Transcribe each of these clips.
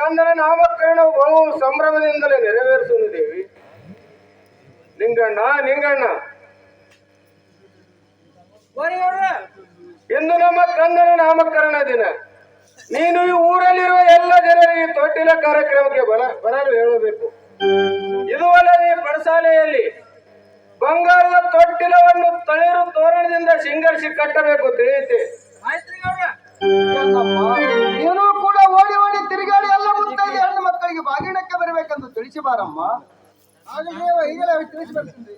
ಕಂದನ ನಾಮಕರಣವು ಬಹು ಸಂಭ್ರಮದಿಂದಲೇ ನೆರವೇರಿಸುವುದು ದೇವಿ. ನಿಂಗಣ್ಣ ಇಂದು ನಮ್ಮ ಕಂದನ ನಾಮಕರಣ ದಿನ. ನೀನು ಈ ಊರಲ್ಲಿರುವ ಎಲ್ಲ ಜನರಿಗೆ ತೊಟ್ಟಿಲ ಕಾರ್ಯಕ್ರಮಕ್ಕೆ ಬರಲು ಹೇಳಬೇಕು. ಇದು ಅಲ್ಲದೆ ಪಡಸಾಲೆಯಲ್ಲಿ ಬಂಗಾರದ ತೊಟ್ಟಿಲವನ್ನು ತಳಿರು ತೋರಣದಿಂದ ಸಿಂಗರಿಸಿ ಕಟ್ಟಬೇಕು. ತಿಳಿಯುತ್ತೆ? ನೀನು ಕೂಡ ಓಡಿ ತಿರುಗಾಡಿ ಎಲ್ಲ ಮುತ್ತೈದೆ ಹೆಣ್ಣು ಮಕ್ಕಳಿಗೆ ಬಾಗಿಣಕ್ಕೆ ಬರಬೇಕೆಂದು ತಿಳಿಸಿ ಬಾರಮ್ಮ. ಈಗಲೇ ತಿಳಿಸಿ ಬರ್ತೀನಿ.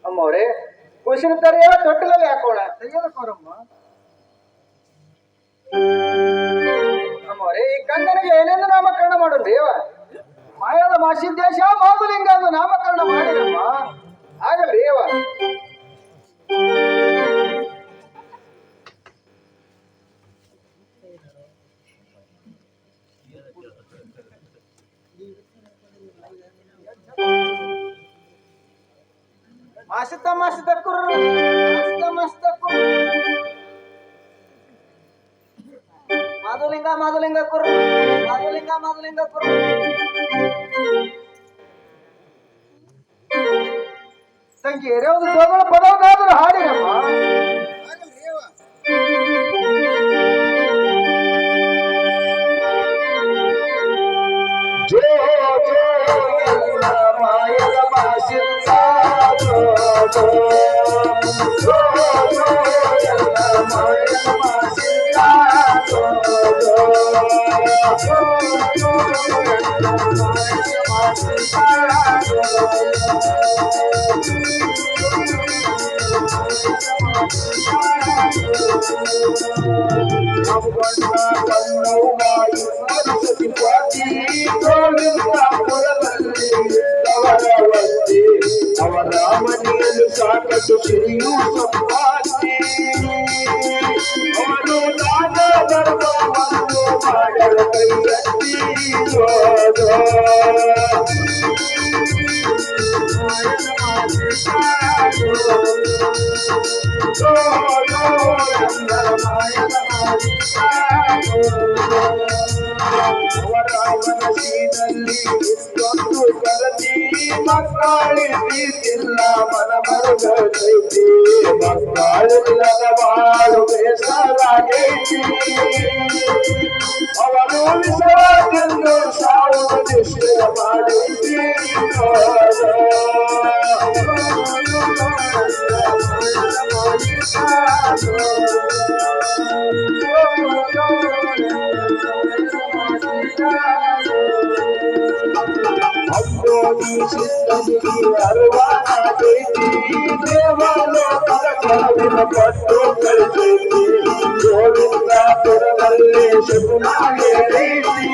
ಅಮ್ಮವ್ರೆ, ಖುಷಿನ ತರೆಯ ತೊಟ್ಟಿಲಲ್ಲಿ ಹಾಕೋಣ. ತೆಗೆದುಕೋರಮ್ಮ. ಅಮ್ಮವ್ರೆ, ಈ ಕಂದನಿಗೆ ಏನೇನು ನಾಮಕರಣ ಮಾಡೋದು ದೇವ? ಮಾಯದ ಮಾಸಿದ್ದೇಶ ಮಾಧುಲಿಂಗ ಎಂದು ನಾಮಕರಣ ಮಾಡಿರಮ್ಮ. ಆಗಲ್ಲ ದೇವ. ಮಾಸಿದ ಕುರ್ರ ಮಾಧುಲಿಂಗ ಕುರ್ರ ತಂಗಿ ಎರೆಯುವುದು ಜೋಗಳ ಪದವನ್ನಾದರೂ ಹಾಡಿರಮ್ಮ. ಅವರ ಮನೆಯಲ್ಲಿ ಸಾಕಷ್ಟು ಕಿರಿಯೂ ಸಂಪಾದಿ ಅವರು ದಾನ ಧರ್ಮವನ್ನು ಮಾಡಲು ಕೈಯತ್ತಿ ಅವರ ಮನಸ್ಸಿನಲ್ಲಿ ಇಷ್ಟೊಂದು ಕರತಿ ಮಕ್ಕಳಿಲ್ಲ ಮನ ಮರುಗೈತಿ ಮಕ್ಕಳಿಲ್ಲದ ಬಾಳು ಬೇಸರಾಗೈತಿ ಅವರು ವಿಸರ್ಜನ್ನು ಸಾವುದು ನಿಶ್ಚಯ ಮಾಡೈತಿ ಅಮ್ಮೋನಿ ಸಿದ್ಧನಿಗೆ ಅರುವಾಗೈತಿ ದೇವಾಲೋಕದ ಕಳವಿನ ಪಟ್ಟು ಕಳಿಸೈತಿ ಗೋವಿಂದಾಪುರದಲ್ಲಿ ಶುಭಮಾಗೈತಿ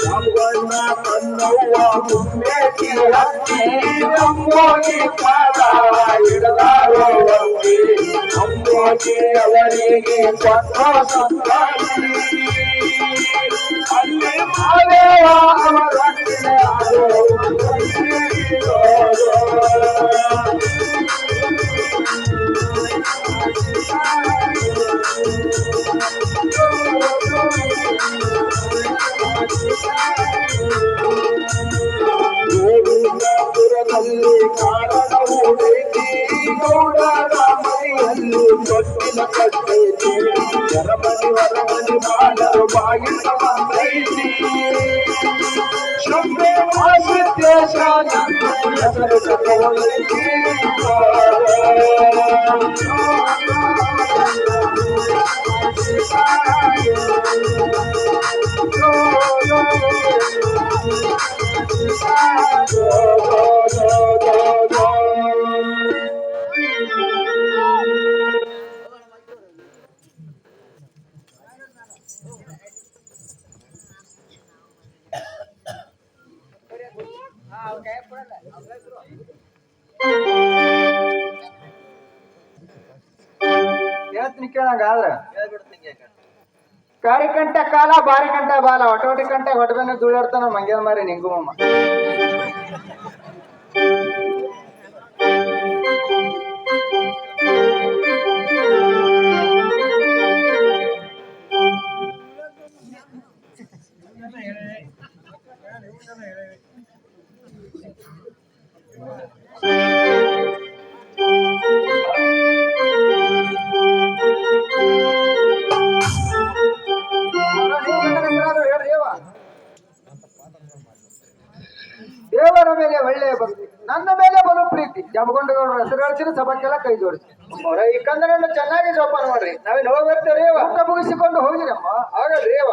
ಅಮ್ಮೋನಿ ಕನ್ನವ್ವ ಮುನ್ನೇಟಿ ಹತ್ತಿ ಅಮ್ಮೋಗಿ ಪಾದ ಹಿಡದಾಡುವಂತಿ ಅಮ್ಮೋಗಿ ಅವರಿಗೆ ಕೊಟ್ಟ ಸಂತಾನಿ ಅಲ್ಲಿ ಮಾದೇವ ಅವರ ಗೋವಿಂದಪುರದಲ್ಲಿ ಕಾರಣ ಹೂಡೈತಿ ಗೌಡರ ಮನೆಯಲ್ಲಿ ತೊಟ್ಟಿಲ ಕಟ್ಟೈತಿ ಹೊರಮನಿ ಮಾಡಲು ಬಾಗಿಲ ಬಂದೈತಿ ಶುಭ್ರೆ ಮಾಸಿದ್ದೇಶ ಹೆಸರು ತಗೊಳ್ಳೈತಿ ಹೇಳ್ತೀನಿ ಕೇಳಂಗ ಆದ್ರ ಕಾರಿ ಕಂಟ ಕಾಲ ಬಾರಿ ಕಂಟ ಬಾಲ ಒಟೋಟಿ ಕಂಟ ಹೊಟ್ಟೆನ ಧೂಳಾಡ್ತಾನ ಮಂಗ್ಯದ ಮಾರಿ ನಿಂಗುಮಮ್ಮ ದೇವರ ಮೇಲೆ ಒಳ್ಳೆಯ ಭಕ್ತಿ ನನ್ನ ಮೇಲೆ ಬಲು ಪ್ರೀತಿ ಜಮಗೊಂಡಗೌಡರ ಹೆಸರು ಹೇಳಿಸಿದ ಸಭಕ್ಕೆಲ್ಲ ಕೈ ಜೋಡಿಸಿ ಈ ಕಂದನನ್ನು ಚೆನ್ನಾಗಿ ಜೋಪಾನ ಮಾಡ್ರಿ ನಾವೇನು ಹೋಗಿ ಬರ್ತೇವೆ ಊಟ ಮುಗಿಸಿಕೊಂಡು ಹೋಗಿರಮ್ಮ ಆಗಲ್ರಿ ಅವ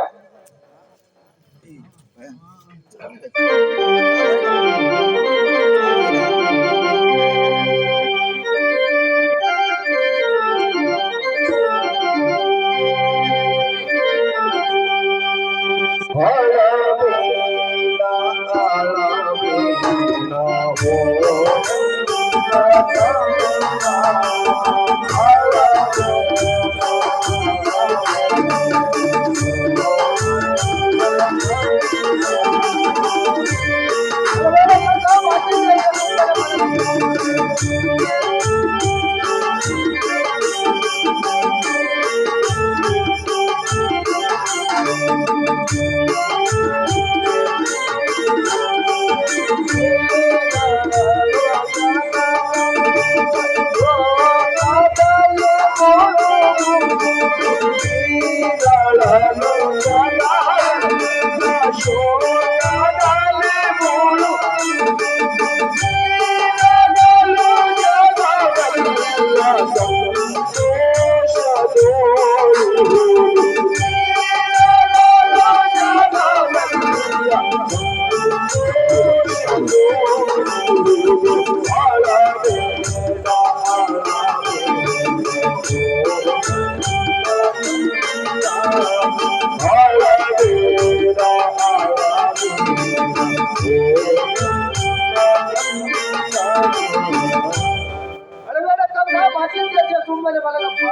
ಸುಮ್ಮನೆ ಮಲಗಪ್ಪ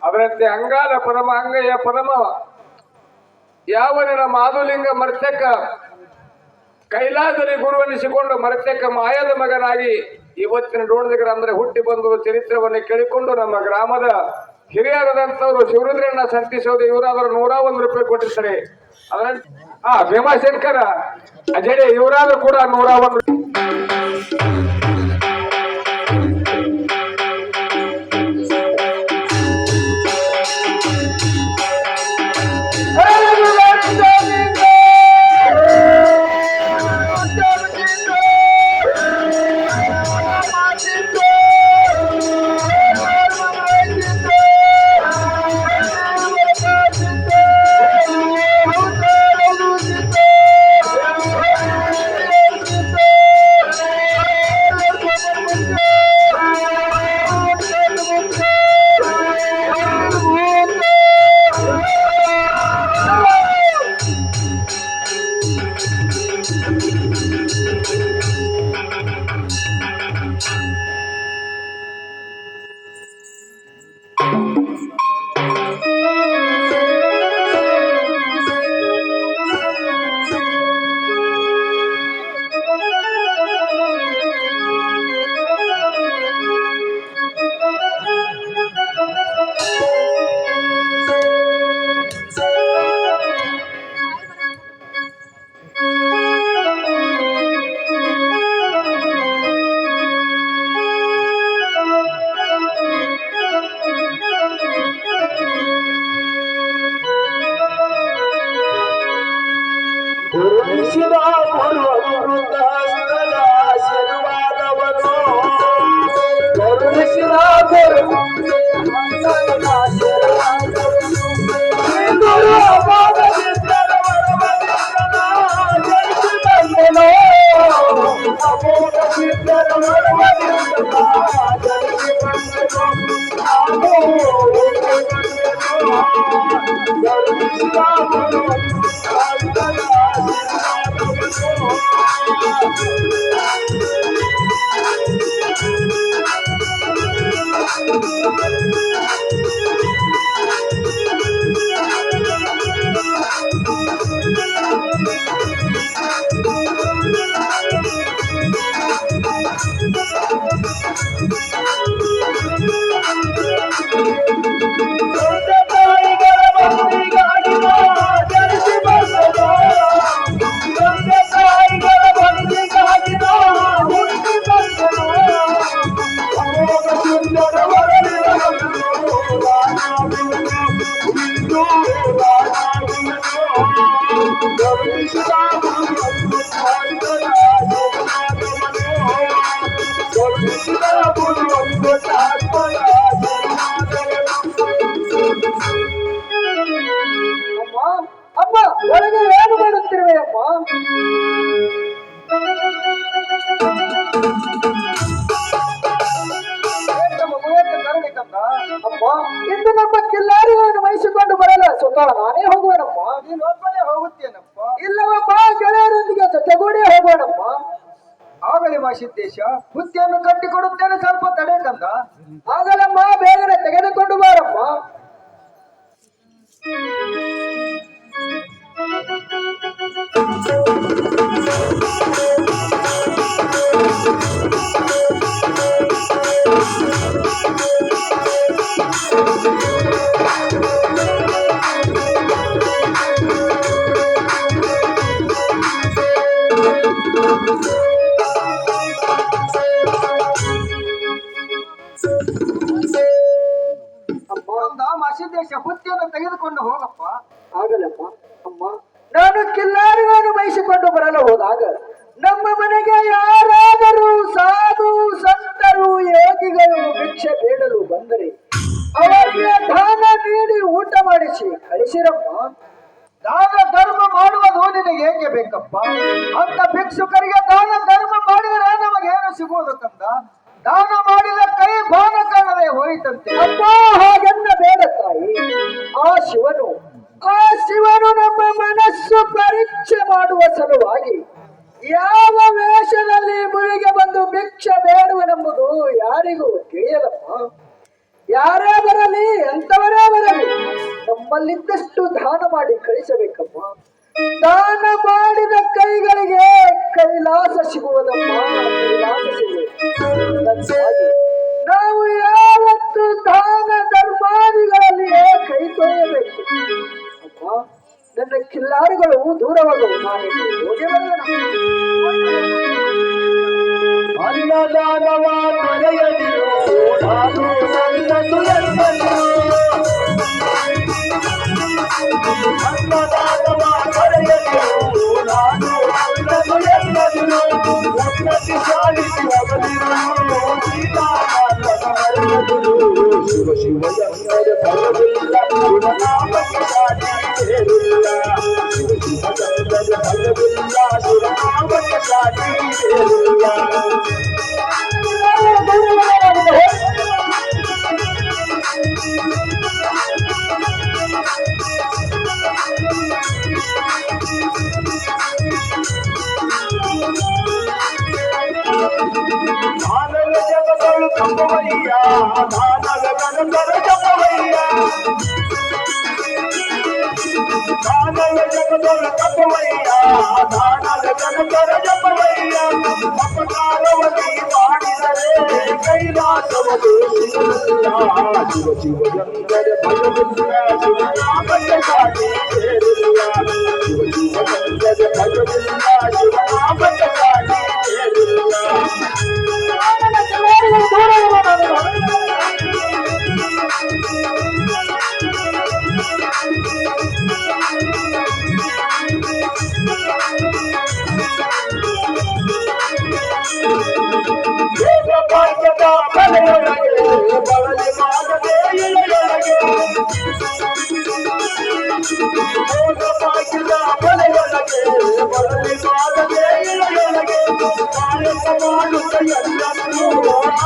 ಅದರಂತೆ ಅಂಗಾಲ ಪರಮ ಅಂಗಯ್ಯ ಪರಮವ ಯಾವನಿನ ಮಾಧುಲಿಂಗ ಮರ್ತಕ್ಕ ಕೈಲಾಸದಲ್ಲಿ ಗುರುವನಿಸಿಕೊಂಡು ಮರ್ತಕ್ಕ ಮಾಯದ ಮಗನಾಗಿ ಇವತ್ತಿನ ಡೋಣದ ಗ್ರಾಮದಲ್ಲಿ ಹುಟ್ಟಿ ಬಂದು ಚರಿತ್ರೆಯನ್ನು ಕೇಳಿಕೊಂಡು ನಮ್ಮ ಗ್ರಾಮದ ಹಿರಿಯರಾದಂಥವ್ರು ಶಿವರುದ್ರಣ್ಣ ಸಂತಿಸೋದು ಇವರಾದರೂ 101 ರೂಪಾಯಿ ಕೊಟ್ಟಿರ್ತಾರೆ. ಅದರಂತೆ ಭೀಮಾಶಂಕರ ಅಜಡೆ ಇವರಾದ್ರೂ ಕೂಡ 101 Hello. ಅಮ್ಮ ಅಮ್ಮ ಒಳಗೆ ಏನು ಮಾಡುತ್ತಿರುವೆ ಅಮ್ಮ? ಅಮ್ಮ ಇಂದು ನಮ್ಮ ಕಿಲ್ಲಾರಿಯನ್ನು ವಹಿಸಿಕೊಂಡು ಬರಲ್ಲ ಸ್ವತಃ ನಾನೇ ಹೋಗುವೇನಮ್ಮ. ನೀನು ಒಬ್ಬನೇ ಹೋಗುತ್ತೇನಪ್ಪ? ಇಲ್ಲವಪ್ಪ, ಗೆಳೆಯರೊಂದಿಗೆ ಜೊತೆಗೂಡಿ ಹೋಗೋಣಪ್ಪ. ಆಗಲಿ ಮಾಸಿದ್ದೇಶ, ಬುತ್ತಿಯನ್ನು ಕಟ್ಟಿಕೊಡುತ್ತೇನೆ, ಸ್ವಲ್ಪ ತಡೆ ಕಂದ. ಆಗಲಮ್ಮ, ಬೇಗನೆ ತೆಗೆದುಕೊಂಡು ಬಾರಮ್ಮ. ಮಾಸಿದ್ದೇಶ, ಬುತ್ತಿಯನ್ನು ತೆಗೆದುಕೊಂಡು ಹೋಗಪ್ಪ. ಆಗಲಮ್ಮ. ಅಮ್ಮ, ನಾನು ಕಿಲ್ಲಾರಿಯನ್ನು ವಹಿಸಿಕೊಂಡು ಬರಲು ಹೋದಾಗ ನಮ್ಮ ಮನೆಗೆ ಯಾರಾದರೂ ಸಾಧು ಸಂತರು ಯೋಗಿಗಳು ಭಿಕ್ಷೆ ಬೇಡಲು ಬಂದರೆ ಅವರಿಗೆ ದಾನ ನೀಡಿ ಊಟ ಮಾಡಿಸಿ ಕಳಿಸಿರಮ್ಮ. ದಾನ ಧರ್ಮ ಮಾಡುವುದು ನಿನಗೆ ಹೇಗೆ ಬೇಕಪ್ಪ? ಅಂತ ಭಿಕ್ಷುಕರಿಗೆ ದಾನ ಧರ್ಮ ಮಾಡಿದರೆ ನಮಗೇನು ಸಿಗುವುದು ಕಂದ? ದಾನ ಮಾಡಿದ ಕೈ ಬಾನ ಕಾಣದೆ ಹೋಯಿತಂತೆ. ಅಪ್ಪ, ಹಾಗೆನ್ನ ಬೇಡ ತಾಯಿ. ಆ ಶಿವನು ನಮ್ಮ ಮನಸ್ಸು ಪರೀಕ್ಷೆ ಮಾಡುವ ಸಲುವಾಗಿ ಯಾವ ವೇಷದಲ್ಲಿ ಮುಳುಗಿ ಬಂದು ಭಿಕ್ಷೆ ಬೇಡುವನೆಂಬುದು ಯಾರಿಗೂ ತಿಳಿಯದಮ್ಮ. ಯಾರೇ ಬರಲಿ, ಎಂತವರೇ ಬರಲಿ, ನಮ್ಮಲ್ಲಿದ್ದಷ್ಟು ದಾನ ಮಾಡಿ ಕಳಿಸಬೇಕಮ್ಮ. ದಾನ ಮಾಡಿದ ಕೈಗಳಿಗೆ ಕೈಲಾಸ ಸಿಗುವುದಮ್ಮ, ಕೈಲಾಸ ಸಿಗುವುದು. ನಾವು ಯಾವತ್ತು ದಾನ ಧರ್ಮಾದಿಗಳಲ್ಲಿಯೇ ಕೈ ತೊಳೆಯಬೇಕು ಅಮ್ಮ. ನನ್ನ ಕಿಲ್ಲಾರಿಗಳು ದೂರವಾಗವು, ನಾನು ಹೋಗಿ ಅನ್ನದಾನವ ಮರೆಯದಿರು, ನಾನು ನನ್ನದು ಎಂದನು. ಅನ್ನದಾನವ ಮರೆಯದಿರು, ನಾನು ನನ್ನದು ಎಂದನು. ಉನ್ನತಿ ಸಾಧಿಸಿ ಅವನಿರು, ಸೀತಾಮಾತನ ಮರೆಯದಿರು. ಶಿವ ಶಿವ ಎಂದರೆ ಭಯವಿಲ್ಲ, ಶಿವನಾಮಕ್ಕೆ ಸಾಟಿ ಬೇರಿಲ್ಲ. ಶಿವ ಶಿವ ಎಂದರೆ ಭಯವಿಲ್ಲ, ಶಿವನಾಮಕ್ಕೆ ಸಾಟಿ ಬೇರಿಲ್ಲ. ದಾನವ ಜಗಗಳು ತಪ್ಪವಯ್ಯ, ದಾನವ ಗಣಕರ ಜಪವಯ್ಯ. ದಾನವ ಜಗಗಳು ತಪ್ಪವಯ್ಯ, ದಾನವ ಗಣಕರ ಜಪವಯ್ಯ. ಅಪಕಾರವನಿ ಮಾಡಿದರೆ ಕೈಲಾಸವದು ಸಿಗಲಿಲ್ಲ. ಶಿವ ಶಿವ ಎಂದರೆ ಭಯವಿಲ್ಲ, ಶಿವನಾಮಕ್ಕೆ ಸಾಟಿ ಬೇರಿಲ್ಲ. ಶಿವ ಶಿವ ಎಂದರೆ ಭಯವಿಲ್ಲ, ಶಿವನಾಮಕ್ಕೆ ಸಾಟಿ ಬೇರಿಲ್ಲ. ಭಾಗ್ಯದ ಬಲೆಯೊಳಗೆ ಬಳಲಿ ಮಾಡದೆ ಇಳೆಯೊಳಗೆ. ಭಾಗ್ಯದ ಬಲೆಯೊಳಗೆ ಬಳಲಿ ಮಾಡದೆ ಇಳೆಯೊಳಗೆ. ಮಾಡುತ್ತ ಎಲ್ಲರೂ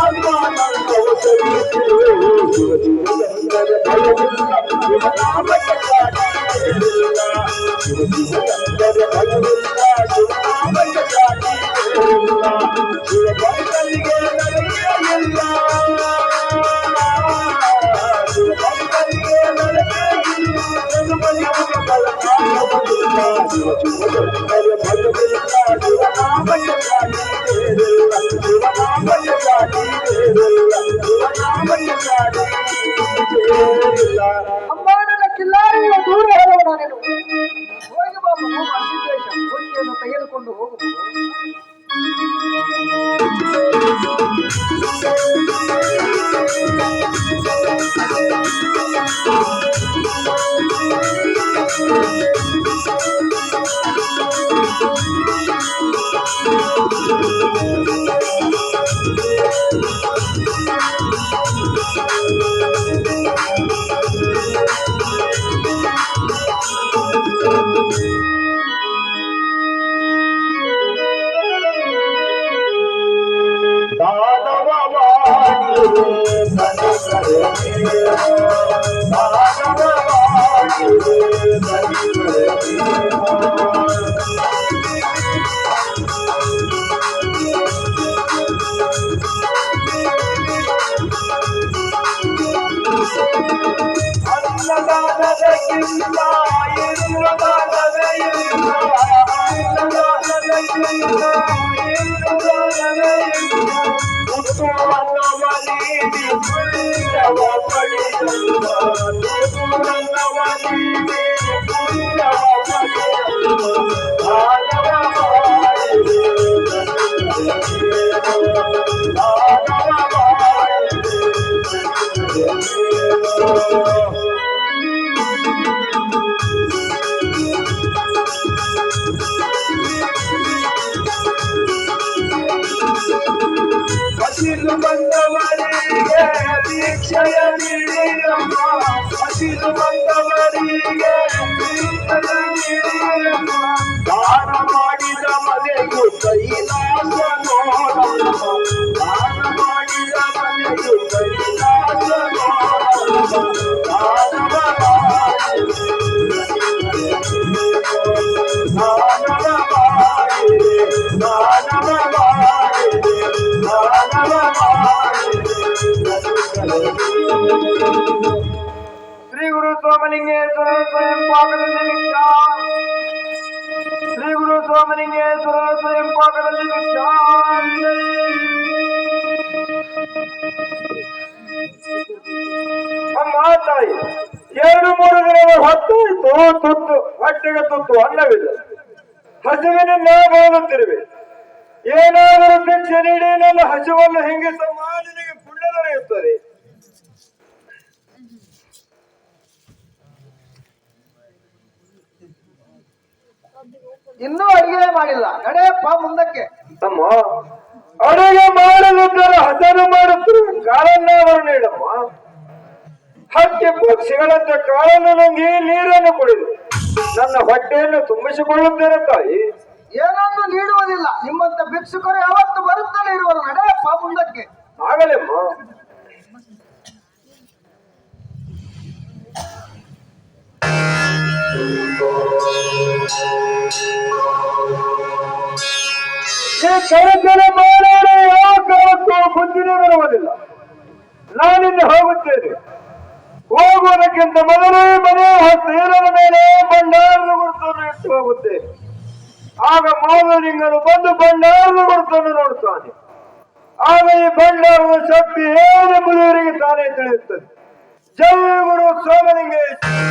ಆತ್ಮಾನಂದವು ಸವಿಯುತ್ತಿರುವೆ. ಶಿವಜೀವನಂದರ ಭಯವಿಲ್ಲ ಶಿವನಾಮಕ್ಕೆ ಸಾಟಿಯಿಲ್ಲ. ಶಿವಜೀವನಂದರ ಭಯವಿಲ್ಲ ಶಿವನಾಮಕ್ಕೆ ಸಾಟಿಯಿಲ್ಲ. ಶಿವಭಕ್ತನಿಗೆ ನಡೆಯಲಿಲ್ಲ. ಶಿವಭಕ್ತನಿಗೆ ನಡೆಯಲಿಲ್ಲ. ಶಿವಜೀವನಂದರ ಭಯವಿಲ್ಲ ಶಿವನಾಮಕ್ಕೆ ಸಾಟಿಯಿಲ್ಲ. ಶಿವನಾಮಕ್ಕೆ ಸಾಟಿಯಿಲ್ಲ. ಶಿವನಾಮಕ್ಕೆ ಸಾಟಿಯಿಲ್ಲ. ಅಮ್ಮ ನನ್ನ ಕಿಲ್ಲಾರಿಯ ದೂರ ಹೇಳೋಣ ನೀನು. ಹೋಗಿ ಬಾಬು ಸಿದ್ದೇಶ ಕೊಟ್ಟಿಯನ್ನು ತೆಗೆದುಕೊಂಡು ಹೋಗುವುದು. ಹಸಿರು ಬಂದವರಿಗೆ ದೀಕ್ಷೆಯ ನೀಡಿರಮ್ಮ. ಹಸಿರು ಬಂದವರಿಗೆ ದೀಕ್ಷೆಯ ನೀಡಿರಮ್ಮ. ದಾನ ಮಾಡಿದ ಮನೆಯು ಕೈಲಾಸ ನೋಡಮ್ಮ. ದಾನ ಮಾಡಿದ ಮನೆಯು ಕೈಲಾಸ ನೋಡಮ್ಮ. ದಾನವ ಮಾಡಿದೆ ದಾನವ ಮಾಡಿದೆ ದಾನವ ಮಾಡಿದೆ ದಾನವ ಮಾಡಿದೆ. ಶ್ರೀ ಗುರು ಸೋಮಲಿಂಗೇಶ್ವರ ಸ್ವಯಂ ಪಾಕದಲ್ಲಿ ಭಿಕ್ಷಾ. ಶ್ರೀ ಗುರು ಸೋಮಲಿಂಗೇಶ್ವರ ಸ್ವಯಂ ಪಾಕದಲ್ಲಿ ಭಿಕ್ಷಾ. ಅಮ್ಮ ತಾಯಿ 2-3 ದಿನಗಳ ಹೊತ್ತಾಯಿತು. ತುತ್ತು ಹೊಟ್ಟೆಗೆ ತುತ್ತು ಅನ್ನವಿಲ್ಲ. ಹಸುವಿನಿಂದ ಬಾಳುತ್ತಿರುವೆ. ಏನಾದರೂ ಭಿಕ್ಷೆ ನೀಡಿ ನನ್ನ ಹಸುವನ್ನು ಹಿಂಗೆ ಸಮಾಜನಿಗೆ ಪುಣ್ಯ ದೊರೆಯುತ್ತದೆ. ಇನ್ನೂ ಅಡಿಗೆ ಮಾಡಿಲ್ಲ, ನಡೆಯಪ್ಪ ಮುಂದಕ್ಕೆ. ಅಮ್ಮ ಅಡುಗೆ ಮಾಡದಿದ್ದರೆ ಹಸನು ಮಾಡುತ್ತಿರುವ ಕಾಳನ್ನಾದರೂ ನೀಡಮ್ಮ. ಹಕ್ಕಿ ಪಕ್ಷಿಗಳಂತೆ ಕಾಳನ್ನು ನುಂಗಿ ನೀರನ್ನು ಕುಡಿದು ನನ್ನ ಹೊಟ್ಟೆಯನ್ನು ತುಂಬಿಸಿಕೊಳ್ಳುತ್ತೇನೆ ತಾಯಿ. ಏನೊಂದು ನೀಡುವುದಿಲ್ಲ. ನಿಮ್ಮಂತ ಭಿಕ್ಷುಕರು ಯಾವತ್ತು ಬರುತ್ತಲೇ ಇರುವರು. ನಡೆಯಪ್ಪ ಮುಂದಕ್ಕೆ. ಆಗಲೆಮ್ಮ. ಈ ಕಾರ್ಯಕ್ರಮ ಮಾಡೋಣ ಯಾವ ಕಾಲಕ್ಕೂ ಬುದ್ಧಿನೇ ಬರುವುದಿಲ್ಲ. ನಾನಿಂದ ಹೋಗುತ್ತೇನೆ. ಹೋಗುವುದಕ್ಕಿಂತ ಮೊದಲೇ ಮನೆಯ ಸೇರದ ಮೇಲೆ ಭಂಡಾರದ ಗುರುತನ್ನು ಇಟ್ಟು ಹೋಗುತ್ತೇನೆ. ಆಗ ಮಾಧವಲಿಂಗನು ಬಂದು ಭಂಡಾರದ ಗುರುತನ್ನು ನೋಡುತ್ತಾನೆ. ಆಗ ಈ ಭಂಡಾರದ ಶಕ್ತಿ ಏನೆಂಬುದು ಇವರಿಗೆ ತಾನೇ ತಿಳಿಯುತ್ತದೆ. ಜೈ ಗುರು ಸೋಮಲಿಂಗೇಶ್ವರ.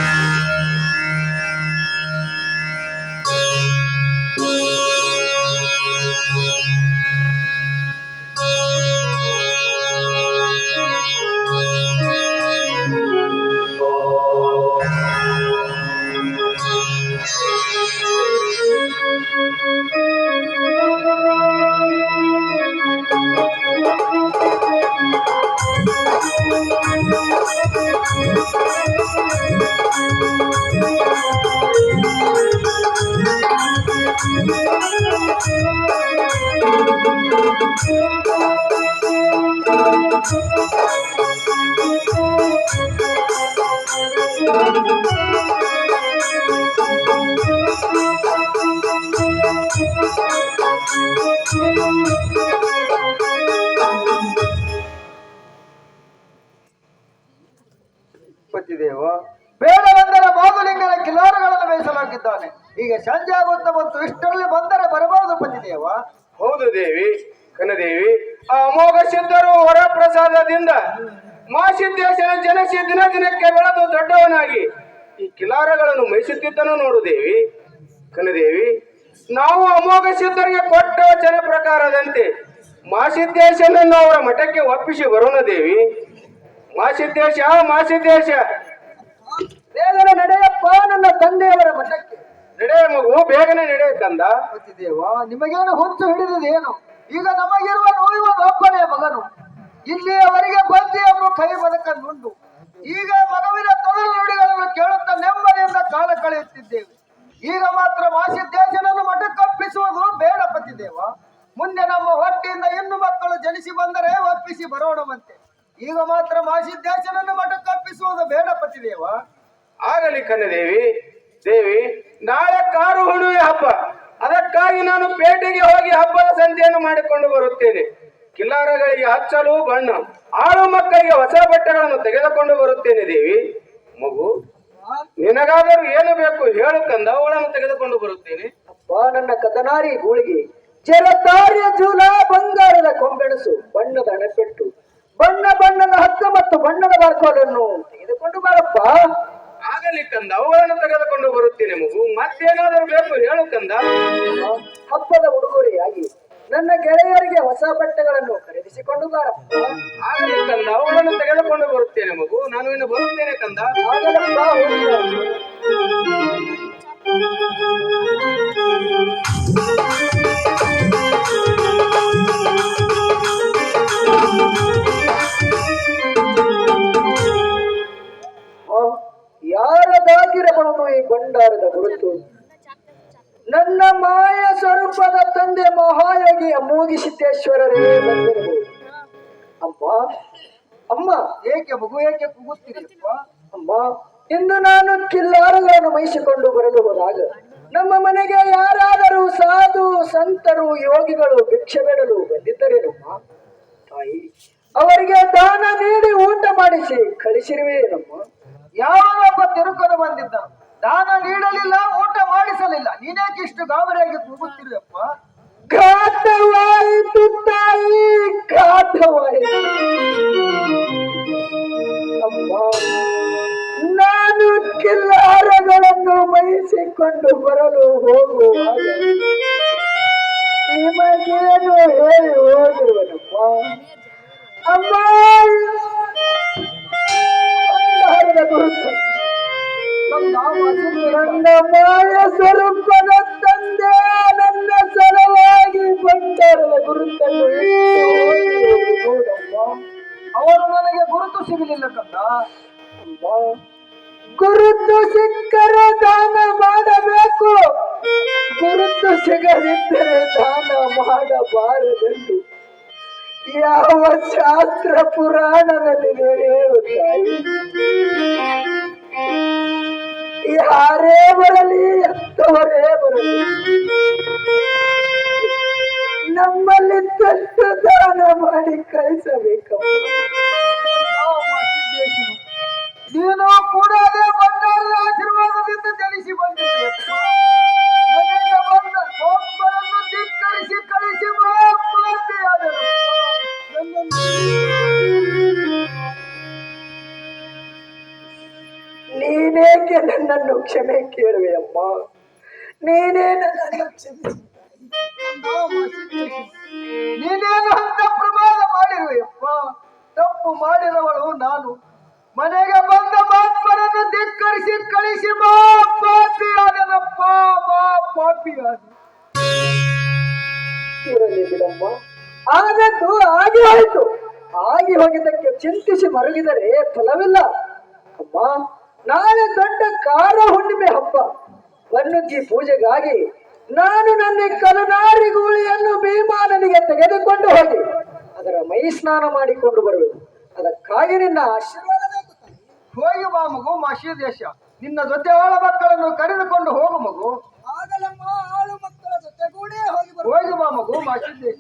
ಪತಿದೇವ ಬೇಡವೆಂದರೆ ಮಾಧುಲಿಂಗನ ಕಿಲಾರಗಳನ್ನು ಬೇಯಿಸಲಾಗಿದ್ದಾನೆ. ಈಗ ಸಂಜೆ ಆಗುತ್ತಾ ಬಂತು, ಇಷ್ಟರಲ್ಲಿ ಬಂದರೆ ಬರಬಹುದು ಪತಿದೇವ. ಹೌದು ದೇವಿ, ಕನದೇವಿ. ಆ ಅಮೋಘ ಸಿದ್ಧರು ವರಪ್ರಸಾದದಿಂದ ಮಾಸಿದ್ದೇಶನ ಜನಸಿ ದಿನ ದಿನಕ್ಕೆ ಬೆಳೆದು ದೊಡ್ಡವನಾಗಿ ಈ ಕಿಲಾರಗಳನ್ನು ಮೈಸುತ್ತಿದ್ದನು ನೋಡು ದೇವಿ, ಕನದೇವಿ. ನಾವು ಅಮೋಘ ಸಿದ್ಧರಿಗೆ ಕೊಟ್ಟ ವಚನ ಪ್ರಕಾರದಂತೆ ಮಾಸಿದ್ದೇಶನನ್ನು ಅವರ ಮಠಕ್ಕೆ ಒಪ್ಪಿಸಿ ಬರೋಣ ದೇವಿ. ಮಾಸಿದ್ದೇಶ, ಮಾಸಿದ್ದೇಶ, ಬೇಗನೆ ನಡೆಯಪ್ಪ ನನ್ನ ತಂದೆಯವರ ಮಠಕ್ಕೆ. ನಡೆ ಮಗು, ಬೇಗನೆ ನಡೆ ಕಂದ. ಪತಿದೇವ ನಿಮಗೇನು ಹುಚ್ಚು ಹಿಡಿದಿದೇನು? ಈಗ ನಮಗಿರುವ ನೋಯುವ ಒಬ್ಬನೇ ಮಗನು. ಇಲ್ಲಿಯವರೆಗೆ ಬಂದಿ ಎಂಬ ಕೈ ಬದುಕನ್ನುಂಡು. ಈಗ ಮಗುವಿನ ತೊದಲು ನುಡಿಗಳನ್ನು ಕೇಳುತ್ತಾ ನೆಮ್ಮದಿಯಿಂದ ಕಾಲ ಕಳೆಯುತ್ತಿದ್ದೇವೆ. ಈಗ ಮಾತ್ರ ಮಾಸಿದ್ದೇಶನನ್ನು ಮಠಕ್ಕೊಪ್ಪಿಸುವುದು ಬೇಡ ಪತಿದೇವ. ಮುಂದೆ ನಮ್ಮ ಹೊಟ್ಟೆಯಿಂದ ಇನ್ನು ಮಕ್ಕಳು ಜನಿಸಿ ಬಂದರೆ ಒಪ್ಪಿಸಿ ಬರೋಣವಂತೆ. ಈಗ ಮಾತ್ರ ಮಾಸಿದ್ದೇಶನನ್ನು ಮಠಕ್ಕೊಪ್ಪಿಸುವುದು ಬೇಡ ಪತಿದೇವ. ಆಗಲಿ ಕನ್ನದೇವಿ. ದೇವಿ, ನಾಳೆ ಕಾರು ಹುಣ್ಣಿಮೆ ಹಬ್ಬ. ಅದಕ್ಕಾಗಿ ನಾನು ಪೇಟೆಗೆ ಹೋಗಿ ಹಬ್ಬದ ಸಂತೆಯನ್ನು ಮಾಡಿಕೊಂಡು ಬರುತ್ತೇನೆ. ಕಿಲಾರಗಳಿಗೆ ಹಚ್ಚಲು ಬಣ್ಣ, ಆಳು ಮಕ್ಕಳಿಗೆ ಹೊಸ ಬಟ್ಟೆಗಳನ್ನು ತೆಗೆದುಕೊಂಡು ಬರುತ್ತೇನೆ ದೇವಿ. ಮಗು, ನಿನಗಾದರೂ ಏನು ಬೇಕು ಹೇಳು ಕಂದ, ಅವಳನ್ನು ತೆಗೆದುಕೊಂಡು ಬರುತ್ತೇನೆ. ಅಪ್ಪ ನನ್ನ ಕದನಾರಿ ಗೂಳಿಗೆ, ಜಲತಾರಿಯ ಜೂಲ, ಬಂಗಾರದ ಕೊಂಬೆಣಸು, ಬಣ್ಣದ ಅಣೆಪೆಟ್ಟು, ಬಣ್ಣದ ಹಕ್ಕ ಮತ್ತು ಬಣ್ಣದ ಬಾರ್ಕೋಲನ್ನು ತೆಗೆದುಕೊಂಡು ಬಾರಪ್ಪ. ಆಗಲಿ ಕಂದ, ಅವುಗಳನ್ನು ತೆಗೆದುಕೊಂಡು ಬರುತ್ತೇನೆ. ಮಗು, ಮತ್ತೇನಾದರೂ ಬೇಕು ಹೇಳು ಕಂದ. ಹಬ್ಬದ ಉಡುಗೊರೆಯಾಗಿ ನನ್ನ ಗೆಳೆಯರಿಗೆ ಹೊಸ ಬಟ್ಟೆಗಳನ್ನು ಖರೀದಿಸಿಕೊಂಡು ಬಾರಪ್ಪ. ಆಗಲಿ ಕಂದ, ಅವುಗಳನ್ನು ತೆಗೆದುಕೊಂಡು ಬರುತ್ತೇನೆ. ಮಗು, ನಾನು ಇನ್ನು ಬರುತ್ತೇನೆ ಕಂದ. ಆಗಲಪ್ಪ, ಹೋಗಿ. ಯಾರದಾಗಿರಬಹುದು ಈ ಭಂಡಾರದ ಗುರುತು? ನನ್ನ ಮಾಯ ಸ್ವರೂಪದ ತಂದೆ ಮಹಾಯೋಗಿ ಅಮೋಘಸಿದ್ದೇಶ್ವರರೇ ಬಂದಿರಬಹುದು. ಅಮ್ಮ, ಅಮ್ಮ, ಏಕೆ ಮಗು, ಏಕೆ ಕೂಗುತ್ತೀರಿಯಪ್ಪ? ಅಮ್ಮ, ಇಂದು ನಾನು ಕಿಲ್ಲಾರಗಳನ್ನು ಮೈಸಿಕೊಂಡು ಬರಲು ಹೋದಾಗ ನಮ್ಮ ಮನೆಗೆ ಯಾರಾದರೂ ಸಾಧು ಸಂತರು ಯೋಗಿಗಳು ಭಿಕ್ಷೆ ಬೇಡಲು ಬಂದಿದ್ದರೇನಮ್ಮ ತಾಯಿ? ಅವರಿಗೆ ದಾನ ನೀಡಿ ಊಟ ಮಾಡಿಸಿ ಕಳಿಸಿರುವೇನಮ್ಮ? ಯಾವೊಬ್ಬ ತಿರುಕಲು ಬಂದಿದ್ದ, ದಾನ ನೀಡಲಿಲ್ಲ, ಊಟ ಮಾಡಿಸಲಿಲ್ಲ, ನೀನೇಕೆ ಇಷ್ಟು ಗಾಬರಿಯಾಗಿ ಕೂಗುತ್ತಿರುವಪ್ಪ? ಘಾತವಾಯಿತು ತಾಯಿ, ಘಾತವಾಯಿತು. ಅಮ್ಮ, ನಾನು ಕಿಲ್ಲಾರಗಳನ್ನು ಮೈಸಿಕೊಂಡು ಬರಲು ಹೋಗುವಾಗ ನಿಮಗೇನು ಹೇಳಿ ಹೋಗಿರುವನಪ್ಪ? ಅಮ್ಮ, ಗುರುತು ನನ್ನ ಮಾಯ ಸ್ವರೂಪದ ತಂದೆ ನನ್ನ ಸಲವಾಗಿ ಬಂಡಾರದ ಗುರುತನ್ನು ಅವರು ನನಗೆ ಗುರುತು ಸಿಗಲಿಲ್ಲ ಕಂದ. ಗುರುತು ಸಿಕ್ಕರೆ ದಾನ ಮಾಡಬೇಕು, ಗುರುತು ಸಿಗದಿದ್ದರೆ ದಾನ ಮಾಡಬಾರದೆಂದು ಯಾವ ಶಾಸ್ತ್ರ ಪುರಾಣದಲ್ಲಿ ಹೇಳುತ್ತಾಯಿ? ಯಾರೇ ಬರಲಿ, ಎಂತವರೇ ಬರಲಿ, ನಮ್ಮಲ್ಲಿ ತಟ್ಟು ದಾನ ಮಾಡಿ ಕಳಿಸಬೇಕಮ್ಮ. ನೀನು ಕೂಡ ಅದೇ ಬಂಗಾರದ ಆಶೀರ್ವಾದದಿಂದ ಜನಿಸಿ ಬಂದಿದ್ದೀಯ. ಮನೆಗೆ ಬಂದ ಒಬ್ಬರನ್ನು ಧಿಕ್ಕರಿಸಿ ಕಳಿಸಿ ಮಾತೆಯಾದರು. ನೀನೇಕೆ ನನ್ನನ್ನು ಕ್ಷಮೆ ಕೇಳುವೆಯಮ್ಮ? ನೀನೇ ನನ್ನನ್ನು ನೀನೇನು ಅಂತ ಪ್ರಮಾದ ಮಾಡಿರುವೆಯಪ್ಪ? ತಪ್ಪು ಮಾಡಿದವಳು ನಾನು. ಮನೆಗೆ ಬಂದ ಮಾತ್ಮರನ್ನು ಧಿಕ್ಕರಿಸಿ ಕಳಿಸಿ ಮಾ ಪಾಪಿಯಾದನಪ್ಪ, ಮಾ ಪಾಪಿಯಾದ. ಇರಲಿ ಬಿಡಮ್ಮ, ಆದದ್ದು ಆಗಿ ಹೋಯಿತು. ಆಗಿ ಹೋಗಿದ್ದಕ್ಕೆ ಚಿಂತಿಸಿ ಮರುಗಿದರೆ ಫಲವಿಲ್ಲ. ಅಮ್ಮ, ನಾಳೆ ದೊಡ್ಡ ಕಾರ ಹುಣ್ಣಿಮೆ ಹಬ್ಬ. ಬನ್ನುಗ್ಗಿ ಪೂಜೆಗಾಗಿ ನಾನು ನನ್ನ ಕಲನಾರಿ ಗೂಳಿಯನ್ನು ಭೀಮಾನನಿಗೆ ತೆಗೆದುಕೊಂಡು ಹೋಗಿ ಅದರ ಮೈ ಸ್ನಾನ ಮಾಡಿಕೊಂಡು ಬರಬೇಕು. ಅದಕ್ಕಾಗಿ ನಿನ್ನ ಆಶೀರ್ವಾದ ಬೇಕು. ಹೋಗಿ ಬಾ ಮಗು ಮಾಶಿ ದೇಶ. ನಿನ್ನ ಜೊತೆ ಆಳ ಮಕ್ಕಳನ್ನು ಕರೆದುಕೊಂಡು ಹೋಗು ಮಗು. ಆಗಲಮ್ಮ, ಆಳು ಮಕ್ಕಳ ಜೊತೆಗೂಡೇ ಹೋಗಿ ಬಾ ಮಗು ಮಾಶಿ ದೇಶ.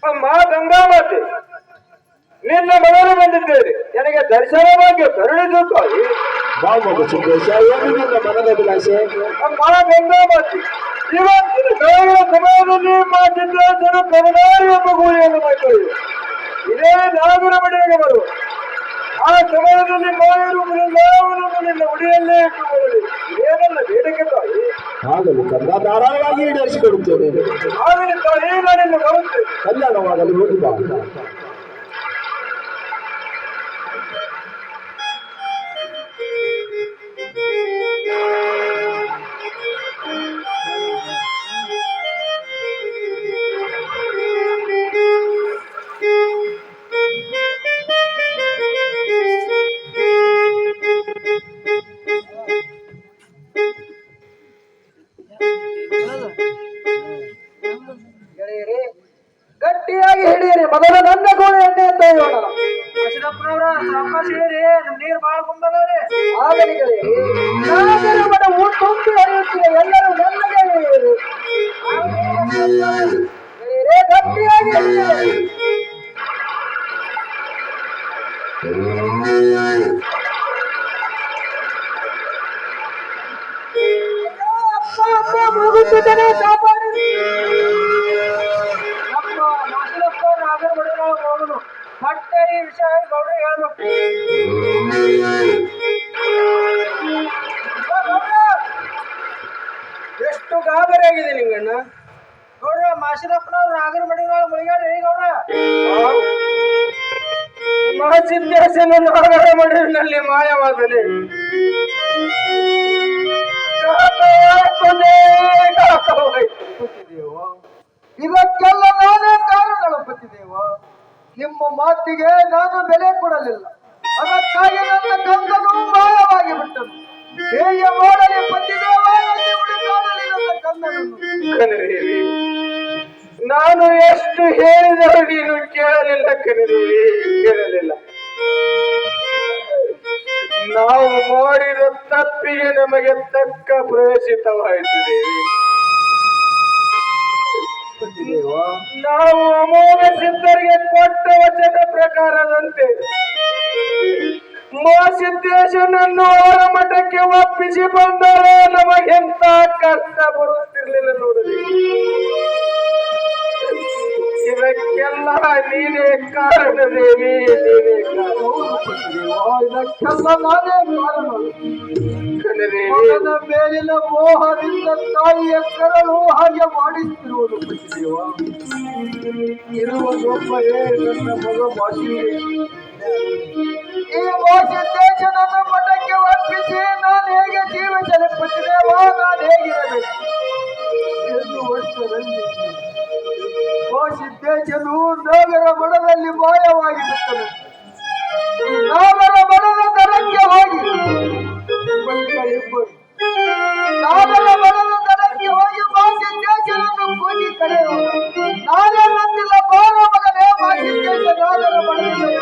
ಅಮ್ಮ ಗಂಗಾವತಿ, ನಿನ್ನ ಮಗನು ಬಂದಿದ್ದೇನೆ. ನನಗೆ ದರ್ಶನವಾಗಿ ಕರುಣಿಸು ತಾಯಿ. ಬಾ ಮಗು ಸಿದ್ದೇಶ, ಏನು ನಿನ್ನ ಮನದ ಅಭಿಲಾಷೆ? ಅಮ್ಮ ಗಂಗಾವತಿ, ಇವತ್ತಿನ ಬೆಳಗಿನ ಸಮಯದಲ್ಲಿ ಮಾಡಿದ್ದ ಜನ ಕರುಣಾರಿ ಎಂಬ ಗೂಳಿಯನ್ನು ಮಕ್ಕಳು ಇದೇ ನಾಗರ ಮನೆಗೆ ಬರುವ ಆ ಸಮಯದಲ್ಲಿ ಮಾಯರು ನಿನ್ನ ಉಡಿಯಲ್ಲೇ ಇಟ್ಟುಕೊಳ್ಳಿ. ಏನನ್ನ ಬೇಡಿಕೆ ತಾಯಿ? ಆಗಲಿ ಕಂದ, ಧಾರಾಳವಾಗಿ ಈಡೇರಿಸಿಕೊಡುತ್ತೇನೆ. ಆಗಲಿ ತಾಯಿ, ನಾನಿನ್ನು ಬರುತ್ತೇನೆ. ಕಲ್ಯಾಣವಾಗಲಿ, ಹೋಗಿ ಬಾ. ಗೆಳೆಯರೇ, ಗಟ್ಟಿಯಾಗಿ ಹಿಡಿಯಿರಿ. ಮೊದಲು ನನ್ನ ಗೋಳೆಯನ್ನೇ ತೆಗೆಯೋಣ. ನೀರು ಬಾಳ ಕುಂಬದವ್ರೆ. ಆಗಲಿ ಗೆಳೆಯರಿ, ನಾಗರ ಮಠ ತುಂಬಿ ಹರಿಯುತ್ತಿದೆ. ಎಲ್ಲರೂ ನನ್ನಗೆ ಇಳಿಯಿರಿ. ಗೆಳೆಯರೇ, ಗಟ್ಟಿಯಾಗಿ ಹಿಡಿಯಿರಿ. ಅಪ್ಪ ಮುಗುತ್ತಿದ್ದೇನೆ, ಕಾಪಾಡಿರಿ. ನಮ್ಮ ಮಾಸಲಪ್ಪ ನಾಗರ ಮಠ ಹೋಗುದು ಮತ್ತೆ ಈ ವಿಷಯ ಗೌಡ್ರಿ ಹೇಳ್ಬೇಕು. ಎಷ್ಟು ಗಾಬರಿಯಾಗಿದೆ ನಿಂಗಣ್ಣ. ಗೌಡ್ರ, ಮಾಸಿದಪ್ಪನವ್ರು ನಾಗರ ಮಡಿಗಳ ಮುಳುಗಾಡ್ರಿ ಗೌಡ್ರ. ಮಹಾಸಿದ್ದೇಶನ ನಾಗರ ಮಡಿನಲ್ಲಿ ಮಾಯವಾದನೆ. ಇದಕ್ಕೆಲ್ಲ ನಾನೇ ಕಾರಣಗಳು ಪತಿದೇವ. ನಿಮ್ಮ ಮಾತಿಗೆ ನಾನು ಬೆಲೆ ಕೊಡಲಿಲ್ಲ. ಅದಕ್ಕಾಗಿ ನನ್ನ ಕಂದನು ಮಾಯವಾಗಿ ಬಿಟ್ಟನು. ಹೇಯ ಮಾಡಲಿ ಪತಿದೇವ, ಎಲ್ಲಿ ಹುಡುಕಾಡಲಿ ನನ್ನ ಕಂದನನ್ನು. ಕನರೇವಿ, ನಾನು ಎಷ್ಟು ಹೇಳಿದರೂ ನೀನು ಕೇಳಲಿಲ್ಲ ಕನರೇವಿ, ಕೇಳಲಿಲ್ಲ. ನಾವು ಮಾಡಿದ ತಪ್ಪಿಗೆ ನಮಗೆ ತಕ್ಕ ಪ್ರವೇಶಿತವಾಯಿತು ದೇವಿ. ನಾವು ಅಮೋಘ ಸಿದ್ಧರಿಗೆ ಕೊಟ್ಟ ವಚನ ಪ್ರಕಾರದಂತೆ ಮಹಾಸಿದ್ದೇಶನನ್ನು ಅವರ ಮಠಕ್ಕೆ ಒಪ್ಪಿಸಿ ಬಂದರೆ ನಮಗೆಂತ ಕಷ್ಟ ಬರುತ್ತಿರ್ಲಿಲ್ಲ ನೋಡಲಿ. ಇದಕ್ಕೆಲ್ಲ ನೀನೇ ಕಾರಣ ದೇವಿ, ನೀನೇ ಇದಕ್ಕೆಲ್ಲ ನಾನೇ ಕಾರಣ. ಮಗನ ಮೇಲಿನ ಮೋಹದಿಂದ ತಾಯಿಯ ಕರಳು ಹಾಗೆ ಮಾಡಿಸ್ತಿರುವುದು ಪತಿದೇವ. ಇರುವುದೊಬ್ಬರೇ ನನ್ನ ಮಗ ಮಾಸಿದ್ದೇಶ. ಈ ಮಾಸಿದ್ದೇಶನನ್ನು ಮಠಕ್ಕೆ ಒಪ್ಪಿಸಿ ನಾನು ಹೇಗೆ ಜೀವಿಸಲಿ ಪತಿದೇವ? ನಾನು ಹೇಗಿರಬೇಕು? 2 ವರ್ಷದಲ್ಲಿ ಮಾಸಿದ್ದೇಶನು ನಾಗರ ಮಠದಲ್ಲಿ ಮಾಯವಾಗಿ ಬಿಟ್ಟನು. ನಾಗರ ಮಠದ ದರಕ್ಕೆ ಹೋಗಿ ನಾಗರ ಮಠದ ದರಕ್ಕೆ ಹೋಗಿ ಮಾಸಿದ್ದೇಶನನ್ನು ಕೂಗಿ ಕರೆಯುವ. ನಾನೇ ಬಂದಿಲ್ಲ, ಬಾರ ಮಗನೇ ಮಾಸಿದ್ದೇಶ ನಾಗರ ಮಠದಿಂದ.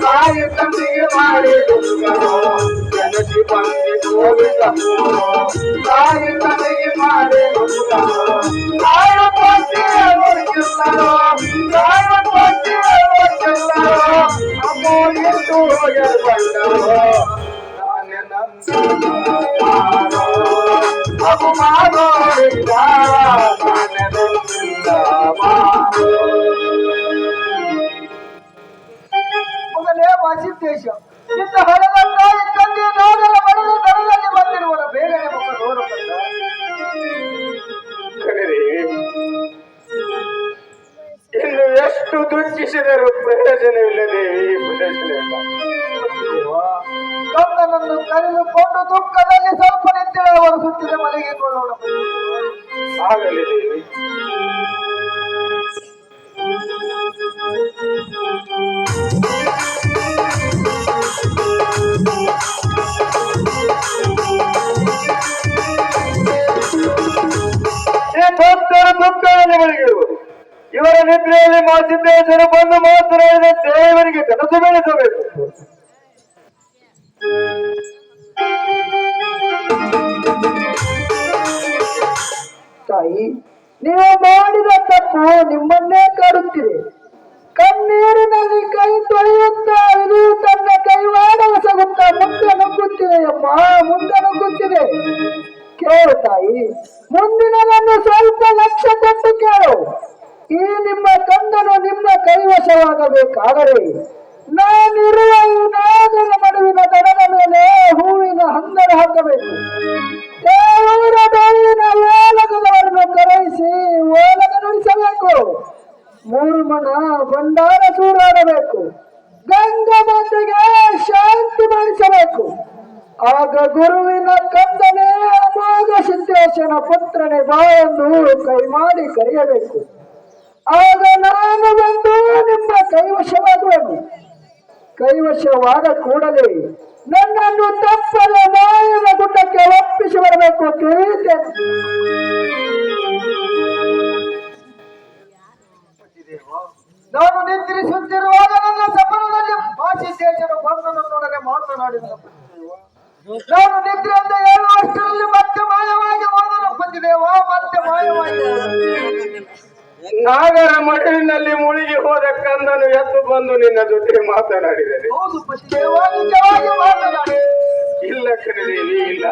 ತಾಯಿ ತಂದೆಗೆ ಮಾಡಿದು ಜನಸಿ ಬಂದಿ ಗೋವಿಂದ ತಾಯಿ ತಂದೆಗೆ ಮಾಡಿದು ತಾಯ ಪಟ್ಟಿಯಲ್ಲೋ ತಾಯ ಪಟ್ಟಿಯಲ್ಲೋ ಅಮ್ಮ ಎಷ್ಟು ಹೋಗಿ ಬಂದರೋ ನಾನೇ ಅವು ಮಾಡೋ ಮಗನೇ ವಾಸಿದ್ದೇಶ ಇಂಥ ಹಣವನ್ನ ಇಕ್ಕಂತೆ ನಾಗರ ಮರದ ದಡದಲ್ಲಿ ಬಂದಿರುವರ ಬೇಗನೆ ಮಗ ನೋಡಬಲ್ಲ ಇನ್ನು ಎಷ್ಟು ದುಃಖಿಸಿದರೂ ಪ್ರಯೋಜನವಿಲ್ಲ ದೇವಿ, ಪ್ರಯೋಜನವಿಲ್ಲ. ಗಂಗನನ್ನು ಕರೆದುಕೊಂಡು ದುಃಖದಲ್ಲಿ ಸ್ವಲ್ಪ ನಿಂತಿರುವವರು ಸುತ್ತಿದ ಮಲಗಿಕೊಳ್ಳೋಣ. ಆಗಲಿ ದೇವಿ. ಈ ಭಕ್ತರ ದುಃಖವನ್ನು ಬೆಳಗಿರುವುದು ಇವರ ನಿದ್ರೆಯಲ್ಲಿ ಮಾಸಿದ್ದೇಶರು ಬಂದು ಮಾತನಾಡಿದ ದೇವರಿಗೆ ಕನಸು ಬೆಳೆಸಬೇಕು. ತಾಯಿ, ನೀವು ಮಾಡಿದ ತಪ್ಪು ನಿಮ್ಮನ್ನೇ ಕಾಡುತ್ತಿದೆ. ಕಣ್ಣೀರಿನಲ್ಲಿ ಕೈ ತೊಳೆಯುತ್ತಾ ಇದು ತನ್ನ ಕೈವಾಡವಸಗುತ್ತಾ ಮುಂದೆ ನುಗ್ಗುತ್ತಿದೆ ಅಮ್ಮ, ಮುಂದೆ ನುಗ್ಗುತ್ತಿದೆ. ಕೇಳು ತಾಯಿ, ಮುಂದಿನದನ್ನು ಸ್ವಲ್ಪ ಲಕ್ಷ್ಯ ಕೊಟ್ಟು ಕೇಳು. ಈ ನಿಮ್ಮ ಕಂದನು ನಿಮ್ಮ ಕೈವಶವಾಗಬೇಕಾದರೆ ನಾನಿರುವ ಈ ನಾಗರ ಮಡುವಿನ ದಡದ ಮೇಲೆ ಹೂವಿನ ಹಂದರ ಹಾಕಬೇಕು. ದೇವರ ಬೇವಿನ ಓಲಗದವರನ್ನು ಕರೆಯಿಸಿ ಓಲಗ ನುಡಿಸಬೇಕು. 3 ಮಣ ಭಂಡಾರ ಸೂರಾಡಬೇಕು. ಗಂಗಾ ಮಾತೆಗೆ ಶಾಂತಿ ಮಾಡಿಸಬೇಕು. ಆಗ ಗುರುವಿನ ಕಂದನೇ ಅಮೋಘ ಸಿದ್ದೇಶನ ಪುತ್ರನೇ ಬಾ ಎಂದು ಕೈ ಮಾಡಿ ಕರೆಯಬೇಕು. ಆಗ ನಾನು ಬಂದು ನಿಮ್ಮ ಕೈವಶವಾಗುವೆನು. ಕೈವಶವಾದ ಕೂಡಲೇ ನನ್ನನ್ನು ತಪ್ಪದ ಮಾಯದ ಗುಡ್ಡಕ್ಕೆ ಒಪ್ಪಿಸಿ ಬರಬೇಕು. ತಿಳಿಯುತ್ತೇನೆ. ನಾನು ನಿದ್ರಿಸುತ್ತಿರುವಾಗ ನನ್ನ ಸಪನದಲ್ಲಿ ಮಾಸಿದ್ದೇಶನು ಬಂದು ನನ್ನೊಡನೆ ಮಾತನಾಡಿದನು. ನಾನು ನಿದ್ರೆ ಅಂತ ಹೇಳುವಷ್ಟರಲ್ಲಿ ಮತ್ತೆ ಮಾಯವಾಗಿ ಹೋದನು ಪತಿದೇವ, ಮತ್ತೆ ಮಾಯವಾಗಿ ನಾಗರ ಮಡುವಿನಲ್ಲಿ ಮುಳುಗಿ ಹೋದ ಕಂದನು ಎದ್ದು ಬಂದು ನಿನ್ನ ಜೊತೆ ಮಾತನಾಡಿದರೆ. ಹೌದು ಪತಿದೇವ, ನಿಜವಾಗಿ ಮಾತನಾಡಿ. ಇಲ್ಲ ಕನದೇವಿ, ಇಲ್ಲ,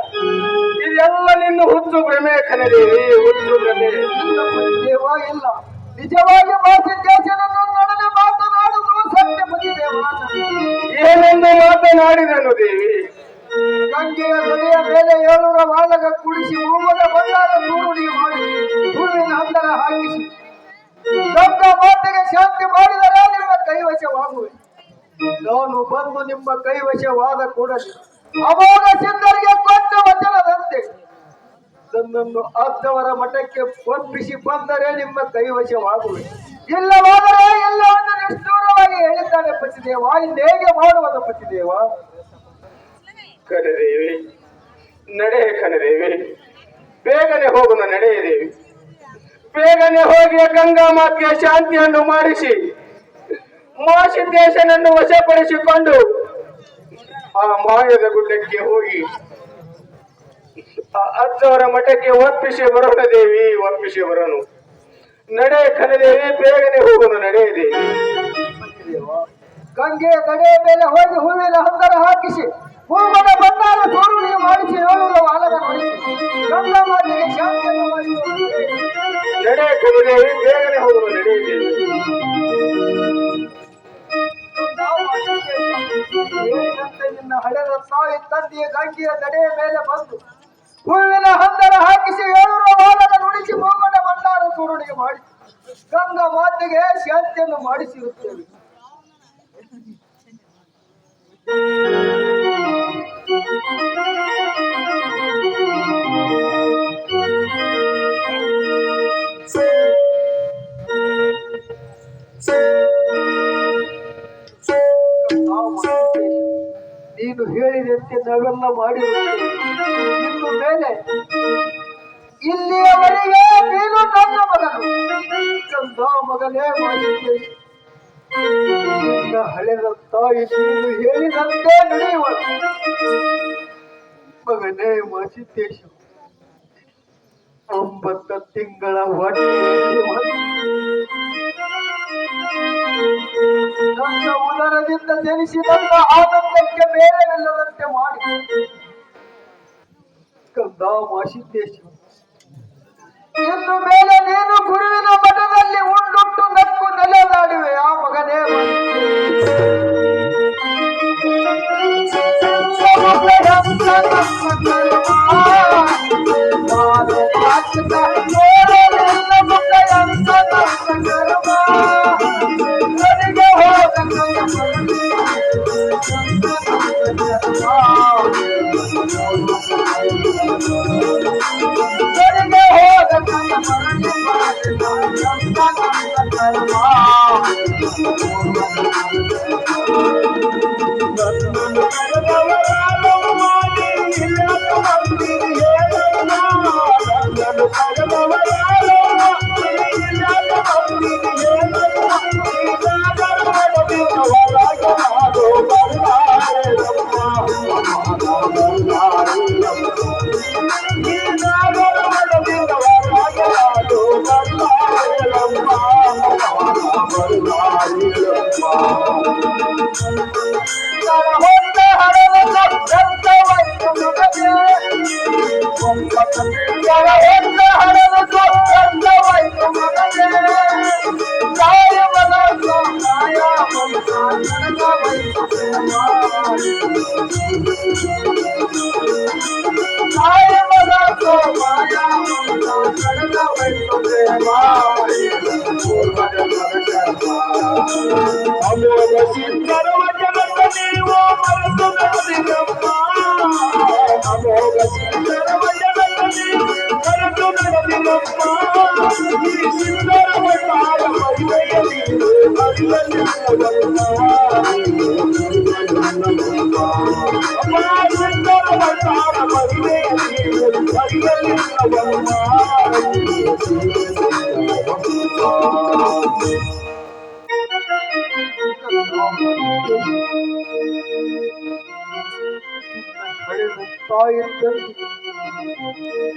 ಇದೆಲ್ಲ ನಿನ್ನ ಹುಚ್ಚು ಭ್ರಮೆ ಕನದೇವಿ, ಹುಚ್ಚು ಭ್ರಮೆ. ಇಲ್ಲ ಪತಿದೇವ, ಇಲ್ಲ, ನಿಜವಾಗಿ ಮಾಸಿದ್ದೇಶನು ನನ್ನೊಡನೆ ಮಾತನಾಡುವುದು ಸತ್ಯ ಪತಿದೇವ. ಏನೆಂದು ಮಾತನಾಡಿದನು ದೇವಿ? ಗಂಗೆಯ ದೊರೆಯ ಮೇಲೆ 700 ವಾಲಗ ಕುಡಿಸಿ ಹೂವದ ಬಂಗಾರ ಸೂರುಡಿ ಮಾಡಿ ಹೂವಿನ ಹಂದರ ಹಾಕಿಸಿ ಗಂಗಾ ಮಾತೆಗೆ ಶಾಂತಿ ಮಾಡಿದರೆ ನಿಮ್ಮ ಕೈವಶವಾಗುವೆ. ನಾನು ಬಂದು ನಿಮ್ಮ ಕೈವಶವಾದ ಕೂಡಲೇ ಅಮೋಘ ಸಿದ್ಧರಿಗೆ ಕೊಟ್ಟ ವಚನದಂತೆ ನನ್ನನ್ನು ಅದ್ದವರ ಮಠಕ್ಕೆ ಒಪ್ಪಿಸಿ ಬಂದರೆ ನಿಮ್ಮ ಕೈವಶವಾಗುವೆ. ಇಲ್ಲವಾದರೆ ಎಲ್ಲವನ್ನು ನಿಷ್ಠೂರವಾಗಿ ಹೇಳಿದ್ದಾನೆ ಪತಿದೇವ. ಹೇಗೆ ಮಾಡುವುದು ಪತಿದೇವ? ಕನದೇವಿ, ನಡೆ ಕನದೇವಿ, ಬೇಗನೆ ಹೋಗೋಣ, ನಡೆಯದೇವಿ. ಬೇಗನೆ ಹೋಗಿ ಗಂಗಾ ಮಾತೆಯ ಶಾಂತಿಯನ್ನು ಮಾಡಿಸಿ ಮಾಸಿದ್ದೇಶನನ್ನು ವಶಪಡಿಸಿಕೊಂಡು ಆ ಮಾಯದ ಗುಡ್ಡಕ್ಕೆ ಹೋಗಿ ಆ ಅಜ್ಜವರ ಮಠಕ್ಕೆ ಒಪ್ಪಿಸಿ ಬರೋಣ ದೇವಿ, ಒಪ್ಪಿಸಿ ಬರೋಣ. ನಡೆ ಕನದೇವಿ, ಬೇಗನೆ ಹೋಗೋಣ, ನಡೆಯದೇವಿ. ಗಂಗೆಯ ದಡೆಯ ಮೇಲೆ ಹೋಗಿ ಹೂವಿನ ಹಂದರ ಹಾಕಿಸಿ ಹೂವದ ಬಂಗಾರ ಸೂರುಡಿಗೆ ಮಾಡಿಸಿ 700 ವಾಲಗ ಮಾಡಿಸಿ ಗಂಗಾ ಮಾತೆಗೆ ಶಾಂತಿಯನ್ನು ಮಾಡಿ ನಡೆ ಕನದೇವಿ, ಬೇಗನೆ ಹೋಗೋಣ, ನಡೆಯದೇವಿ. ಹೇಳಿದಂತೆ ನಿನ್ನ ಹಳೆದ ತಾಯಿ ತಂದೆಯ ಗಂಗೆಯ ದಡೆಯ ಮೇಲೆ ಬಂದು ಹೂವಿನ ಹಂದರ ಹಾಕಿಸಿ 700 ವಾಲಗ ನುಡಿಸಿ ಮೂಗಡ ಬಂಗಾರ ಸೂರುಡಿಗೆ ಮಾಡಿಸಿ ಗಂಗಾ ಮಾತೆಗೆ ಶಾಂತಿಯನ್ನು ಮಾಡಿಸಿರುತ್ತೇವೆ. ನೀನು ಹೇಳಿದಂತೆ ನಾವೆಲ್ಲ ಮಾಡಿರುತ್ತೇವೆ. ಇನ್ನು ಮೇಲೆ ಇಲ್ಲಿಯವರೆಗೆ ನೀನು ನನ್ನ ಮಗನು. ಚಂದ ಮಗನೇ ಮಾಡಿದ್ದೇನೆ. ನಿನ್ನ ಹಳೆದ ತಾಯಿ ನೀನು ಹೇಳಿದಂತೆ ನಡೆಯುವ ಮಗನೇ ಮಾಚಿದ್ದೇಶ 9 ತಿಂಗಳ ಹೊಟ್ಟೆಯಲ್ಲಿ ನನ್ನ ಉದರದಿಂದ ಜನಿಸಿದಂತ ಆನಂದಕ್ಕೆ ಬೇರೆವಿಲ್ಲದಂತೆ ಮಾಡಿ ಕಂದ ಮಾಚಿದ್ದೇಶ ಇನ್ನು ಮೇಲೆ ನೀನು ಗುರುವಿನ ಮಠದಲ್ಲಿ ಉಂಡುಟ್ಟು ನಕ್ಕು ನೆಲೆದಾಡುವೆ ಆ ಮಗನೇ